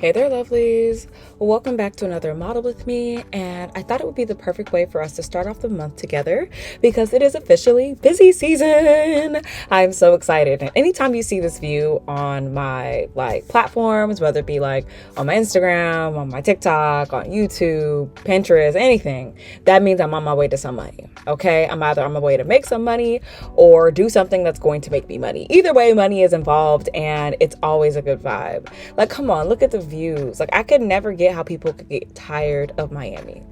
Hey there, lovelies. Welcome back to another model with me. And I thought it would be the perfect way for us to start off the month together because it is officially busy season. I'm so excited. And anytime you see this view on my platforms, whether it be on my Instagram, on my TikTok, on YouTube, Pinterest, anything, that means I'm on my way to some money. Okay. I'm either on my way to make some money or do something that's going to make me money. Either way, money is involved and it's always a good vibe. Come on, look at the views. I could never get how people could get tired of Miami.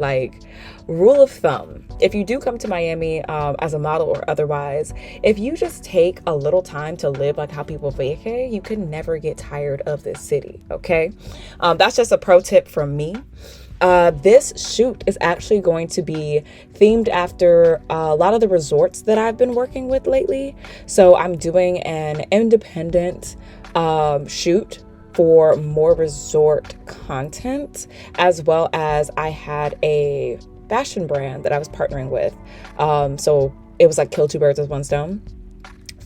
Rule of thumb, if you do come to Miami as a model or otherwise, if you just take a little time to live like how people vacay, you can never get tired of this city. Okay. That's just a pro tip from me. This shoot is actually going to be themed after a lot of the resorts that I've been working with lately. So I'm doing an independent shoot for more resort content, as well as I had a fashion brand that I was partnering with. So it was like kill two birds with one stone.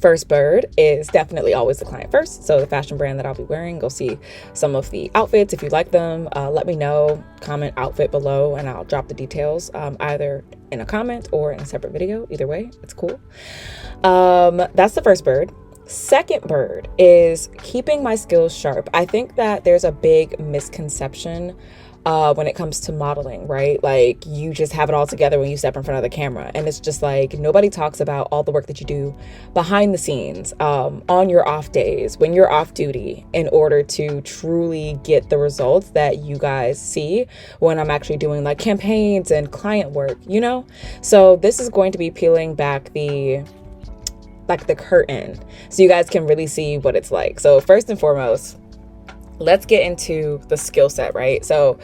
First bird is definitely always the client first. So the fashion brand that I'll be wearing, go see some of the outfits. If you like them, let me know, comment outfit below, and I'll drop the details either in a comment or in a separate video. Either way, it's cool. That's the first bird. Second bird is keeping my skills sharp. I think that there's a big misconception when it comes to modeling, right? You just have it all together when you step in front of the camera. And it's just nobody talks about all the work that you do behind the scenes, on your off days, when you're off duty, in order to truly get the results that you guys see when I'm actually doing campaigns and client work, So this is going to be peeling back the curtain so you guys can really see what it's like. So first and foremost, let's get into the skill set, right? So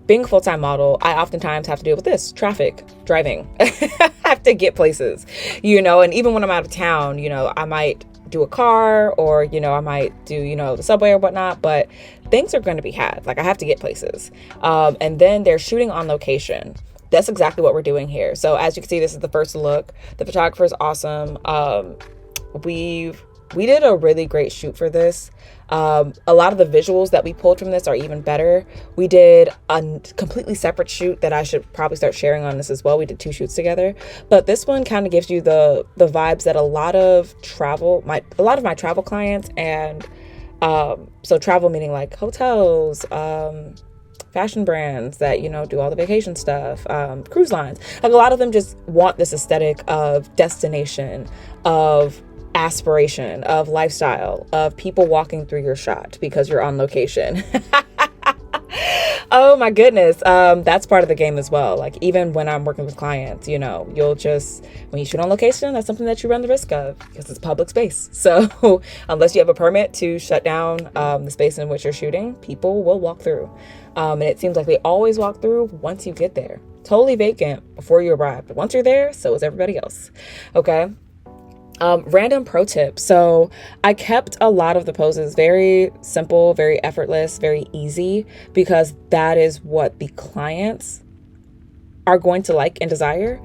being a full-time model, I oftentimes have to deal with this traffic, driving. I have to get places, and even when I'm out of town, I might do a car or, I might do, the subway or whatnot, but things are going to be had. I have to get places. And then they're shooting on location. That's exactly what we're doing here. So as you can see, this is the first look. The photographer is awesome. We did a really great shoot for this. A lot of the visuals that we pulled from this are even better. We did a completely separate shoot that I should probably start sharing on this as well. We did 2 shoots together, but this one kind of gives you the vibes that a lot of my travel clients and so travel meaning hotels, fashion brands that, do all the vacation stuff, cruise lines. A lot of them just want this aesthetic of destination, of aspiration, of lifestyle, of people walking through your shot because you're on location. Oh my goodness. That's part of the game as well. Even when I'm working with clients, you'll just, when you shoot on location, that's something that you run the risk of because it's public space. So unless you have a permit to shut down the space in which you're shooting, people will walk through. And it seems like they always walk through once you get there. Totally vacant before you arrive. But once you're there, so is everybody else. Okay. Random pro tip. So I kept a lot of the poses very simple, very effortless, very easy, because that is what the clients are going to like and desire.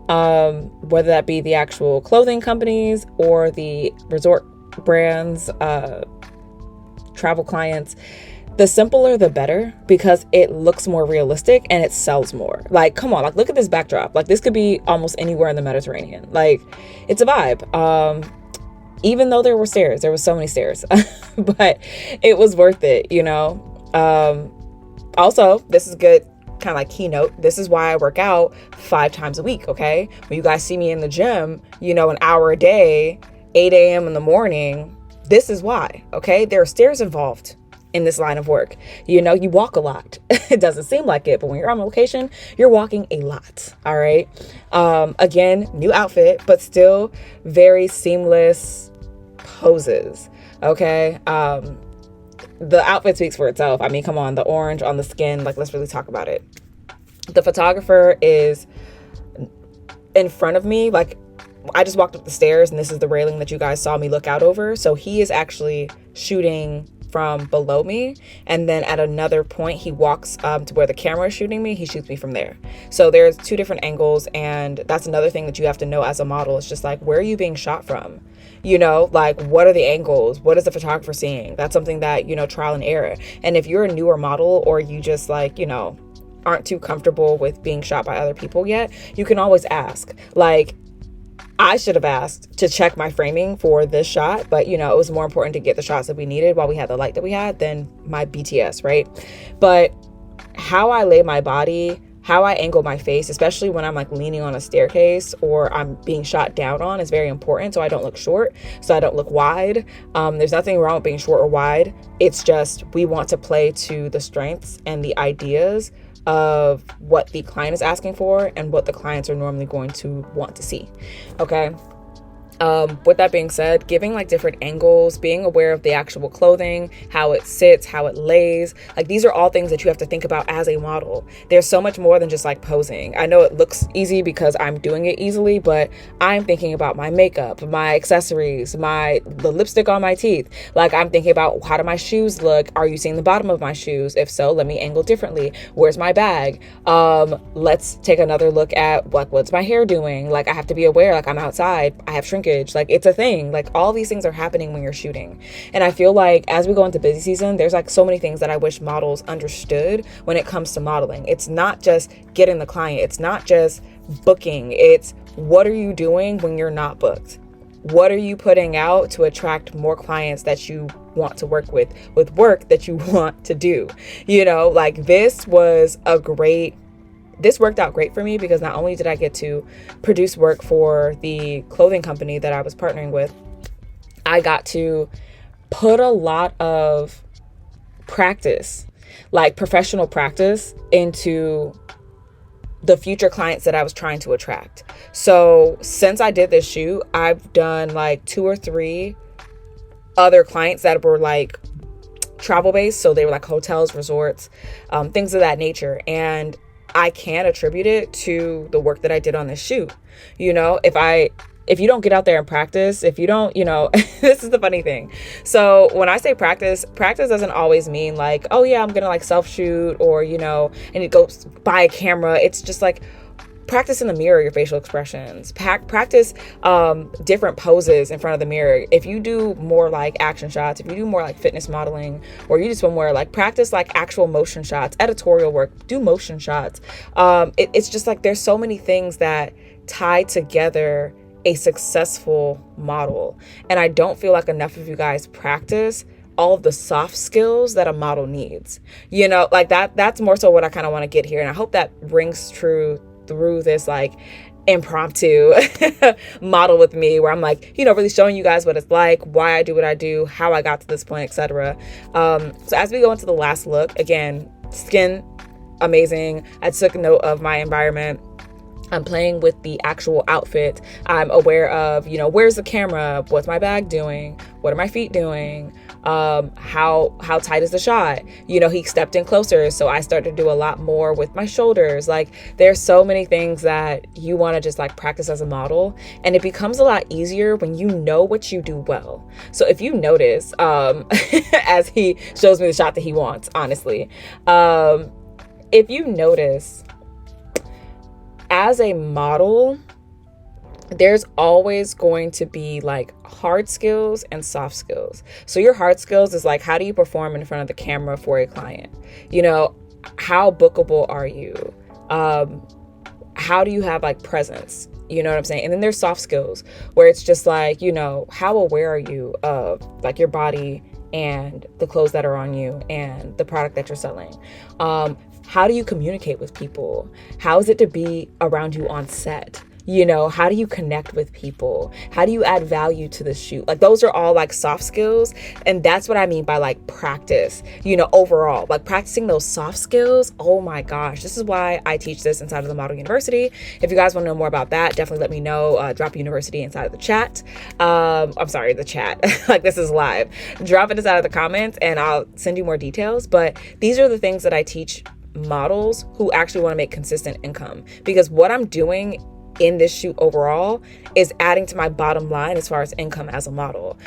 Whether that be the actual clothing companies or the resort brands, travel clients. The simpler, the better, because it looks more realistic and it sells more. Come on, look at this backdrop. This could be almost anywhere in the Mediterranean. It's a vibe. Even though there were so many stairs, but it was worth it, Also, this is good kind of keynote. This is why I work out 5 times a week, okay? When you guys see me in the gym, an hour a day, 8 a.m. in the morning, this is why, okay? There are stairs involved in this line of work. You walk a lot. It doesn't seem like it, but when you're on location, you're walking a lot. All right. Again, new outfit, but still very seamless poses. Okay. The outfit speaks for itself. I mean, come on, the orange on the skin, let's really talk about it. The photographer is in front of me. I just walked up the stairs and this is the railing that you guys saw me look out over. So he is actually shooting from below me, and then at another point he walks to where the camera is shooting me. He shoots me from there. So there's 2 different angles, and that's another thing that you have to know as a model. It's just where are you being shot from? like what are the angles? What is the photographer seeing? That's something that, trial and error. And if you're a newer model, or you just like, aren't too comfortable with being shot by other people yet, you can always ask. Like, I should have asked to check my framing for this shot, but it was more important to get the shots that we needed while we had the light that we had than my BTS, right? But how I lay my body, how I angle my face, especially when I'm like leaning on a staircase or I'm being shot down on, is very important. So I don't look short, so I don't look wide. There's nothing wrong with being short or wide. It's just we want to play to the strengths and the ideas of what the client is asking for and what the clients are normally going to want to see. Okay. With that being said, giving like different angles, being aware of the actual clothing, how it sits, how it lays, like these are all things that you have to think about as a model. There's so much more than just like posing. I know it looks easy because I'm doing it easily, but I'm thinking about my makeup, my accessories, the lipstick on my teeth. Like I'm thinking about how do my shoes look? Are you seeing the bottom of my shoes? If so, let me angle differently. Where's my bag? Let's take another look at what's my hair doing? Like I have to be aware, like I'm outside, I have shrinkage. Like it's a thing. Like all these things are happening when you're shooting. And I feel like as we go into busy season, there's like so many things that I wish models understood when it comes to modeling. It's not just getting the client. It's not just booking. It's what are you doing when you're not booked? What are you putting out to attract more clients that you want to work with work that you want to do? Like this worked out great for me because not only did I get to produce work for the clothing company that I was partnering with, I got to put a lot of practice, like professional practice, into the future clients that I was trying to attract. So since I did this shoot, I've done like 2 or 3 other clients that were like travel based. So they were like hotels, resorts, things of that nature. And I can attribute it to the work that I did on this shoot. If you don't get out there and practice, if you don't, this is the funny thing. So when I say practice doesn't always mean like, oh yeah, I'm going to like self shoot or, and it goes buy a camera. It's just like practice in the mirror your facial expressions. Practice different poses in front of the mirror. If you do more like action shots, if you do more like fitness modeling, or you just want more like practice like actual motion shots, editorial work, do motion shots. It's just like there's so many things that tie together a successful model. And I don't feel like enough of you guys practice all of the soft skills that a model needs. Like that's more so what I kind of want to get here. And I hope that rings true through this like impromptu model with me, where I'm like, really showing you guys what it's like, why I do what I do, how I got to this point, etc. So as we go into the last look, again, skin, amazing. I took note of my environment. I'm playing with the actual outfit. I'm aware of, where's the camera? What's my bag doing? What are my feet doing? How tight is the shot? He stepped in closer, so I started to do a lot more with my shoulders. Like there's so many things that you want to just like practice as a model, and it becomes a lot easier when you know what you do well. So if you notice, as he shows me the shot that he wants, honestly, if you notice, as a model, there's always going to be like hard skills and soft skills. So your hard skills is like, how do you perform in front of the camera for a client? How bookable are you? How do you have like presence? You know what I'm saying? And then there's soft skills where it's just like, how aware are you of like your body and the clothes that are on you and the product that you're selling? How do you communicate with people? How is it to be around you on set? How do you connect with people? How do you add value to the shoot? Like those are all like soft skills. And that's what I mean by like practice, overall, like practicing those soft skills. Oh my gosh. This is why I teach this inside of the Model University. If you guys want to know more about that, definitely let me know. Drop university inside of the chat. I'm sorry, the chat. Like this is live. Drop it inside of the comments and I'll send you more details. But these are the things that I teach models who actually want to make consistent income, because what I'm doing in this shoot overall is adding to my bottom line as far as income as a model.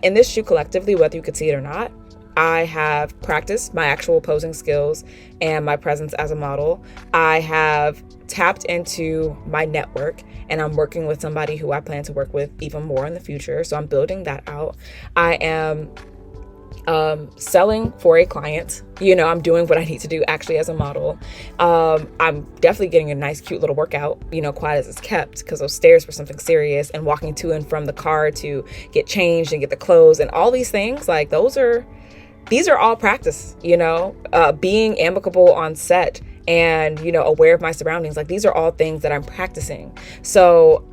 In this shoot collectively, whether you could see it or not, I have practiced my actual posing skills and my presence as a model. I have tapped into my network, and I'm working with somebody who I plan to work with even more in the future. So I'm building that out. I am selling for a client. I'm doing what I need to do actually as a model. I'm definitely getting a nice, cute little workout, quiet as it's kept, because those stairs were something serious, and walking to and from the car to get changed and get the clothes and all these things, like these are all practice, being amicable on set and, aware of my surroundings. Like, these are all things that I'm practicing. So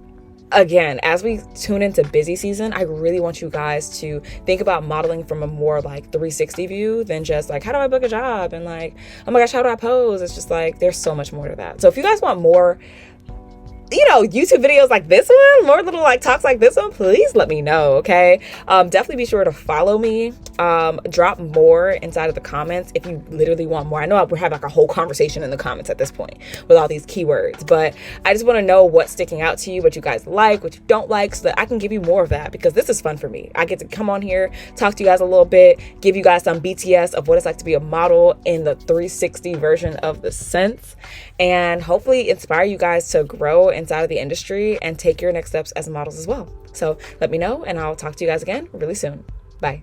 again, as we tune into busy season, I really want you guys to think about modeling from a more like 360 view than just like, how do I book a job? And like, oh my gosh, how do I pose? It's just like, there's so much more to that. So if you guys want more, YouTube videos like this one, more little like talks like this one, please let me know. Okay. Definitely be sure to follow me. Drop more inside of the comments if you literally want more. I know we're having like a whole conversation in the comments at this point with all these keywords, but I just want to know what's sticking out to you, what you guys like, what you don't like, so that I can give you more of that, because this is fun for me. I get to come on here, talk to you guys a little bit, give you guys some BTS of what it's like to be a model in the 360 version of the sense, and hopefully inspire you guys to grow inside of the industry and take your next steps as models as well. So let me know, and I'll talk to you guys again really soon. Bye.